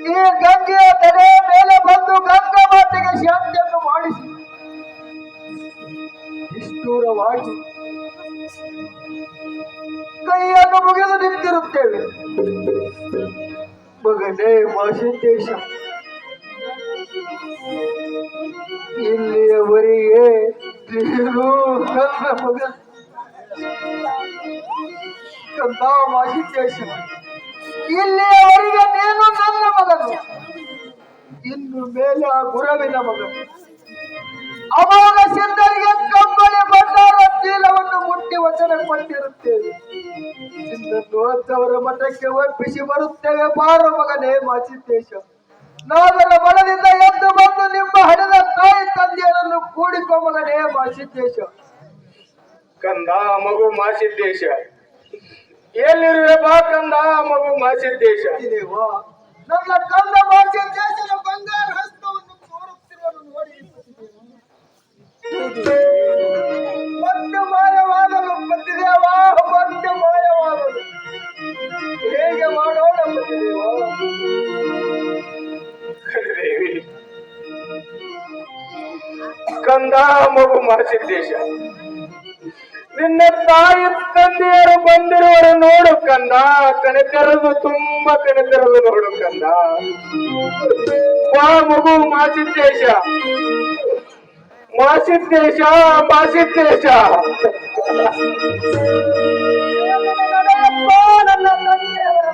ಈ ಗಂಗೆಯ ತಲೆ ಮೇಲೆ ಬಂದು ಗಂಗಾ ಮಾತೆಗೆ ಶಾಂತಿಯನ್ನು ಮಾಡಿಸಿ ನಿಷ್ಠೂರವಾಗಿ ಕೈಯನ್ನು ಮುಗಿದು ನಿಂತಿರುತ್ತೇವೆ ಮಗನೇ ಮಾಸಿದ್ದೇಶ ಇಲ್ಲಿಯವರೆಗೆ ನೀನು ನನ್ನ ಮಗ ಕಂದ ಮಾಸಿದ್ದೇಶ ಇಲ್ಲಿಯವರೆಗೆ ನೀನು ನನ್ನ ಮಗನು ಇನ್ನು ಮೇಲೆ ಆ ಗುರುವಿನ ಮಗನು ಅವಾಗ ಸಿದ್ಧರಿಗೆ ಕಂಬಳಿ ಭಂಡಾರ ಚೀಲವನ್ನು ಮುಟ್ಟಿ ವಚನ ಕೊಟ್ಟಿರುತ್ತೇವೆ ನಿನ್ನನ್ನು ಅಂತವರ ಮಠಕ್ಕೆ ಒಪ್ಪಿಸಿ ಬರುತ್ತೇವೆ ಬಾರ ಮಗನೇ ಮಾಚಿದ್ದೇಶ ನಾಗರ ಬಲದಿಂದ ಎದ್ದು ಬಂದು ನಿಮ್ಮ ಹಡೆದ ತಾಯಿ ತಂದೆಯರನ್ನು ಕೂಡಿಕೊ ಮಗನೇ ಮಾಚಿದ್ದೇಶ ಕಂದ ಮಗು ಮಾಸಿದ್ದೇಶ ಎಲ್ಲಿರುವೆ ಬಾ ಕಂದ ಮಗು ಮಾಸಿದ್ದೇಶ ನನ್ನ ಕಂದ ಮಾಚಿದ್ದೇಶನ ಬಂಗಾರ ಹಸ್ತವನ್ನು ತೋರುತ್ತಿರುವುದು ನೋಡಿ ಮತ್ತೆ ಮಾಯವಾದಲು ಪತಿದೇವ ಮತ್ತೆ ಮಾಯವಾದಲು ಹೇಗೆ ಮಾಡೋಣ ಪತಿದೇವ ದೇವಿ ಕಂದ ಮಗು ಮಾಸಿದ್ದೇಶ ನಿನ್ನ ತಾಯಿ ತಂದೆಯರು ಬಂದಿರುವರು ನೋಡು ಕಂದ ಕಣಕರದು ತುಂಬಾ ಕಣಕರದು ನೋಡು ಕಂದ ಬಾ ಮಗು ಮಾಸಿದ್ದೇಶ ಮಾಸಿದ್ದೇಶ ಮಾಸಿದ್ದೇಶ ನನ್ನ ತಂದೆಯವರ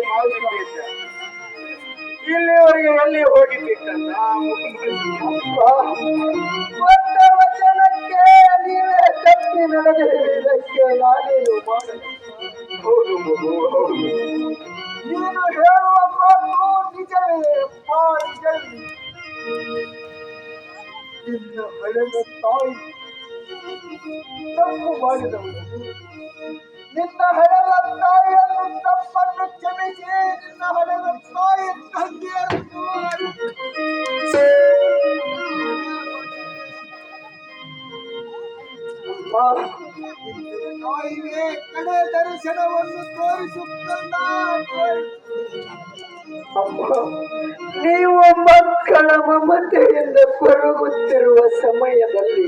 ಮಾಸಿದ್ದೇಶ ಇಲ್ಲಿವರೆಗೆ ಎಲ್ಲಿ ಹೋಗಿದ್ದೆ ಕಂದ ಕೊಟ್ಟ ವಚನಕ್ಕೆ ನೀವೇ ತಪ್ಪಿ ನಡೆದಿರುವುದಕ್ಕೆ ನಾನೇನು ಮಾಡಲು ಹೌದು ಮಗು ಹೌದು ನೀನು ಹೇಳುವ ಮಾತು ನಿಜವೇ ನಿಜವೇ ನಿನ್ನ ಹಳೆದ ತಾಯಿ ತಪ್ಪು ಮಾಡಿದವಳು ನಿನ್ನ ಹಳೆದ ತಾಯಿಯನ್ನು ತಪ್ಪನ್ನು ಕ್ಷಮಿಸಿ ನಿನ್ನ ಹಳೆದ ತಾಯಿ ತಂದೆಯನ್ನು ತಾಯಿಗೆ ಕಡೆ ದರ್ಶನವನ್ನು ತೋರಿಸುತ್ತಲ್ಲ. ಅಮ್ಮ, ನೀವು ಮಕ್ಕಳ ಮಮತೆಯಿಂದ ಕೊರಗುತ್ತಿರುವ ಸಮಯದಲ್ಲಿ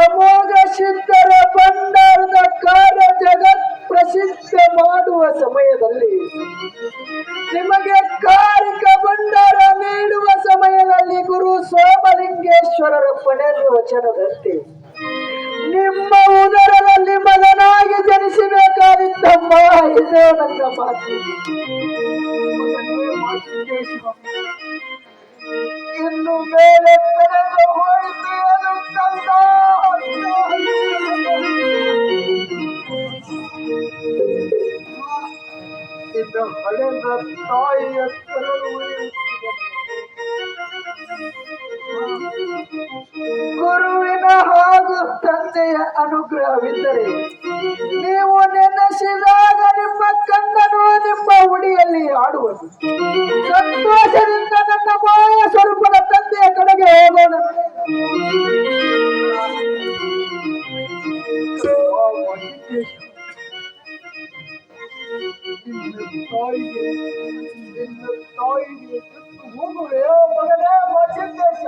ಅಮೋಘ ಸಿದ್ಧರ ಭಂಡಾರದ ಕಾರ್ಯ ಜಗತ್ ಪ್ರಸಿದ್ಧ ಮಾಡುವ ಸಮಯದಲ್ಲಿ ನಿಮಗೆ ಕಾರಿಕ ಭಂಡಾರ ನೀಡುವ ಸಮಯದಲ್ಲಿ ಗುರು ಸೋಮಲಿಂಗೇಶ್ವರರ ಪಡೆದ ವಚನದಂತೆ ನಿಮ್ಮ ಉದರದಲ್ಲಿ ಮಗನಾಗಿ ಜನಿಸಬೇಕಾಗಿದ್ದಮ್ಮ. ಇದೇ ನನ್ನ ಮಾತು. ಇನ್ನು ಮೇಲೆ ಕಳೆದು ಹೋಯಿತು ಅನ್ನುತ್ತಂದ. ಇನ್ನು ಹಳೆದ ತಾಯಿಯ ಕರಳು ಗುರುವಿನ ಹಾಗೂ ತಂದೆಯ ಅನುಗ್ರಹವಿದ್ದರೆ ನೀವು ನೆನೆಸಿದಾಗ ನಿಮ್ಮ ಕಣ್ಣನು ನಿಮ್ಮ ಉಡಿಯಲ್ಲಿ ಆಡುವುದು. ಸಂತೋಷದಿಂದ ನನ್ನ ಮಾಯ ಸ್ವರೂಪದ ತಂದೆಯ ಕಡೆಗೆ ಹೋಗೋಣ. ತಾಯಿಗೆ ಹೋಗುವೆ ಮಗನೇ ವಚನದೇಶ.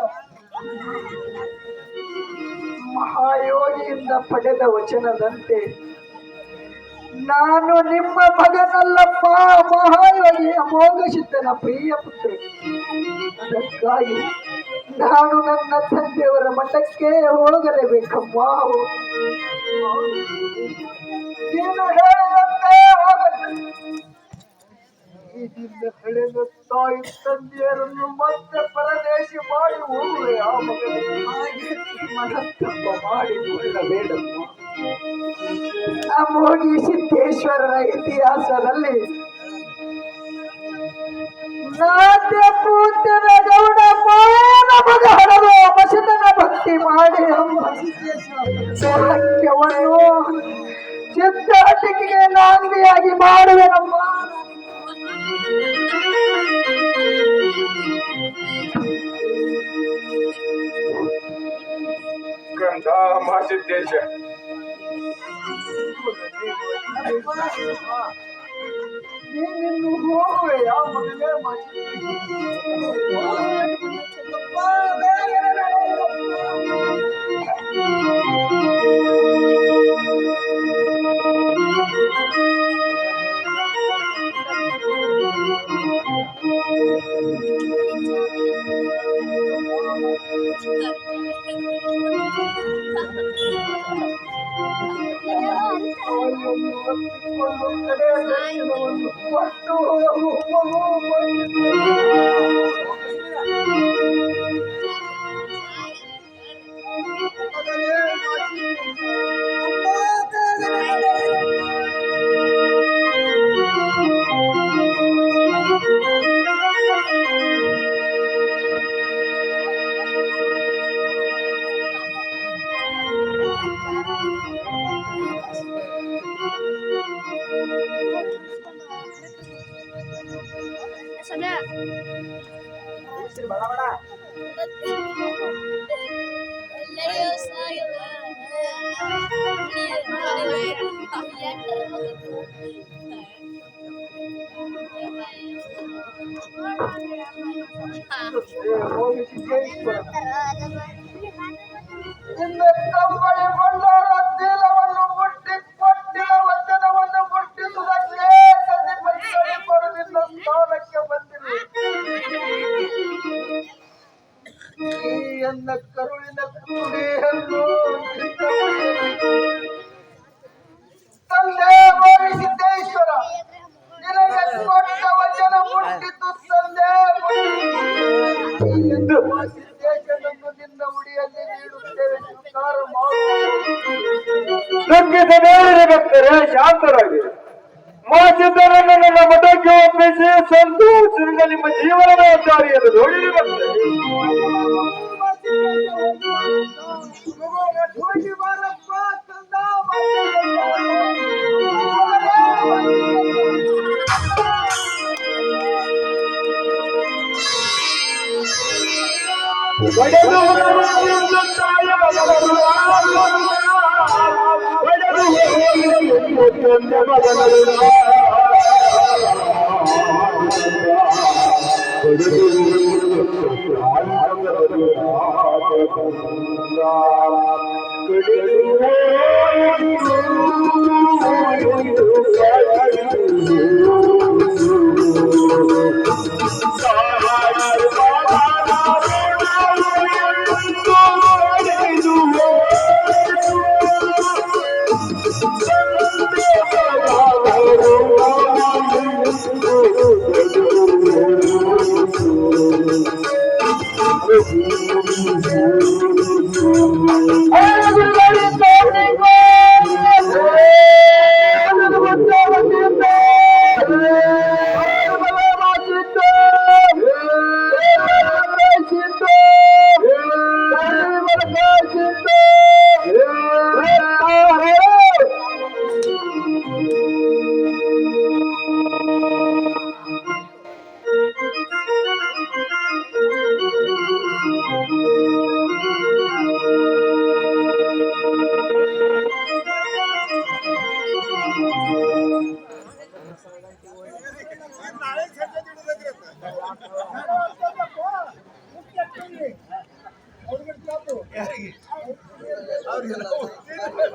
ಮಹಾಯೋಗಿಯಿಂದ ಪಡೆದ ವಚನದಂತೆ ನಾನು ನಿಮ್ಮ ಮಗನಲ್ಲಪ್ಪ, ಮಹಾಯೋಗಿ ಅಮೋಘ ಸಿದ್ಧನ ಪ್ರಿಯ ಪುತ್ರ. ಅದಕ್ಕಾಗಿ ನಾನು ನನ್ನ ತಂದೆಯವರ ಮಠಕ್ಕೆ ಹೋಗಲೇಬೇಕಮ್ಮ. ನೀನು ಹೇಳಿದಂತೆ ಹೋಗಲಿ. ಇದರಿಂದ ಕಳೆದ ತಾಯಿ ತಂದೆಯರನ್ನು ಮತ್ತೆ ಪರದೇಶಿ ಮಾಡಿ ಹೋಗುವೆ. ಆ ಮನಸ್ತಂಭ ಮಾಡಿಕೊಳ್ಳಬೇಡಮ್ಮ. ಅಮೋಘಿ ಸಿದ್ದೇಶ್ವರರ ಇತಿಹಾಸದಲ್ಲಿ ನಾಟ್ಯ ಪೂಜ್ಯನ ಗೌಡ ಮಾಯನ ಮಗ ಹಡದು ಮಸಿದನ ಭಕ್ತಿ ಮಾಡಿ ಸತ್ಯವನ್ನು ಸಿದ್ಧಾಟಿಕೆಗೆ ನಾಂದಿಯಾಗಿ ಮಾಡುವೆನಮ್ಮ. ಗಂಧ ಮಾಸಿದ್ದೇಶ ನೀನಿನ್ನು ಹೋಗುವೆ. ಯಾವ ಮಗನೇ ಕಂಬಳಿ ಬಂಡಾರ ಚೀಲವನ್ನು ಮುಟ್ಟಿ ಕೊಟ್ಟಿನ ವಚನವನ್ನು ಮುಟ್ಟಿಸುವುದಕ್ಕೆ ಬರುತ್ತಿದ್ದ ಸ್ಥಾನಕ್ಕೆ ಬಂದಿದೆ. ಈ ಎನ್ನ ಕರುಳಿನ ಕುಡಿಯನ್ನು ತಂದೆ ಗೋವಿಸಿದ್ದೇಶ್ವರ ನಿನಗೆ ಕೊಟ್ಟ ವಚನ ಮುಟ್ಟಿದ್ದು ತಂದೆ ಸಿದ್ದೇಶನನ್ನು ನಿನ್ನ ಉಡಿಯಲ್ಲಿ ನೀಡುತ್ತೇವೆ. ಸ್ವೀಕಾರ ಭಕ್ತರೇ ಶಾಂತರಾಗಿ ಮಾಸಿದ್ದರನ್ನು ನನ್ನ ಮಠಕ್ಕೆ ಒಪ್ಪಿಸಿ ಸಂತೋಷದಿಂದ ನಿಮ್ಮ ಜೀವನದ ದಾರಿಯನ್ನು ನೋಡಿರಿ ಭಕ್ತರೇ.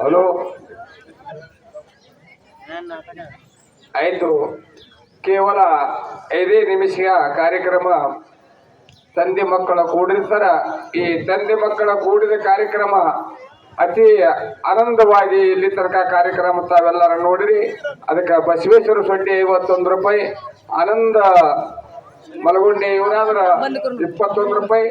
ಹಲೋ ಆಯ್ತು. ಕೇವಲ 5 ನಿಮಿಷ ಕಾರ್ಯಕ್ರಮ ತಂದೆ ಮಕ್ಕಳ ಕೂಡಿದ ಸರ. ಈ ತಂದೆ ಮಕ್ಕಳ ಕೂಡಿದ ಕಾರ್ಯಕ್ರಮ ಅತಿ ಆನಂದವಾಗಿ ಇಲ್ಲಿ ತನಕ ಕಾರ್ಯಕ್ರಮ ತಾವೆಲ್ಲರ ನೋಡಿರಿ. ಅದಕ್ಕೆ ಬಸವೇಶ್ವರ ಸೊಡ್ಡಿ 51 ರೂಪಾಯಿ, ಆನಂದ ಮಲಗುಂಡಿ ಇವರಾದ್ರ 21 ರೂಪಾಯಿ,